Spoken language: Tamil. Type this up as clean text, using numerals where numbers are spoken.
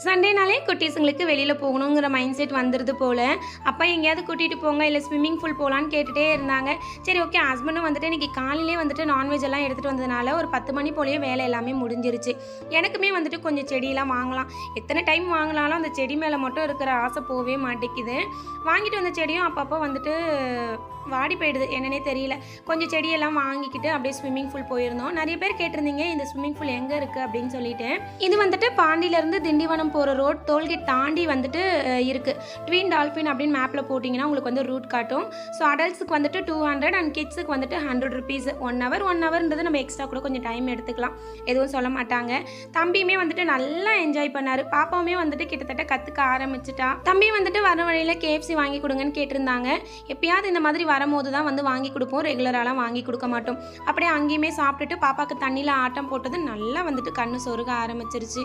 சண்டேனாலே குட்டீஸுங்களுக்கு வெளியில் போகணுங்கிற மைண்ட் செட் வந்துடுது போல். அப்பா எங்கேயாவது கூட்டிகிட்டு போங்க, இல்லை ஸ்விம்மிங் பூல் போகலான்னு கேட்டுகிட்டே இருந்தாங்க. சரி ஓகே, ஹஸ்பண்டும் வந்துட்டு இன்றைக்கி காலையிலே வந்துட்டு நான்வெஜ் எல்லாம் எடுத்துகிட்டு வந்ததுனால ஒரு 10 மணி போலேயே வேலை எல்லாமே முடிஞ்சிருச்சு. எனக்குமே வந்துட்டு கொஞ்சம் செடியெல்லாம் வாங்கலாம். எத்தனை டைம் வாங்கினாலும் அந்த செடி மேலே மட்டும் இருக்கிற ஆசை போகவே மாட்டேங்குது. வாங்கிட்டு வந்த செடியும் அப்பப்போ வந்துட்டு வாடி போயிடுது, என்னன்னே தெரியல. கொஞ்சம் செடியெல்லாம் வாங்கிக்கிட்டு அப்படியே ஸ்விம்மிங் பூல் போயிருந்தோம். நிறைய பேர் கேட்டிருந்தீங்க இந்த ஸ்விம்மிங் பூல் எங்கே இருக்குது அப்படின்னு சொல்லிட்டு. இது வந்துட்டு பாண்டியிலேருந்து திண்டிவனம் போகிற ரோட் டோல்கேட் தாண்டி வந்துட்டு இருக்குது. ட்வீன் டால்ஃபின் அப்படின்னு மேப்பில் போட்டிங்கன்னா உங்களுக்கு வந்து ரூட் காட்டும். ஸோ அடல்ட்ஸுக்கு வந்துட்டு 200 அண்ட் கிட்ஸுக்கு வந்துட்டு 100 ருபீஸ். 1 ஹவர்ன்றது நம்ம எக்ஸ்ட்ரா கூட கொஞ்சம் டைம் எடுத்துக்கலாம், எதுவும் சொல்ல மாட்டாங்க. தம்பியுமே வந்துட்டு நல்லா என்ஜாய் பண்ணார். பாப்பாவுமே வந்துட்டு கிட்டத்தட்ட கற்றுக்க ஆரம்பிச்சிட்டா. தம்பி வந்துட்டு வர வழியில் KFC வாங்கி கொடுங்கன்னு கேட்டிருந்தாங்க. எப்பயாவது இந்த மாதிரி வரும்போது தான் வந்து வாங்கி கொடுப்போம், ரெகுலராலாம் வாங்கி கொடுக்க மாட்டோம். அப்படியே அங்கேயுமே சாப்பிட்டுட்டு பாப்பாவுக்கு தண்ணியில் ஆட்டம் போட்டது நல்லா வந்துட்டு கண்ணு சொருக ஆரம்பிச்சிருச்சு.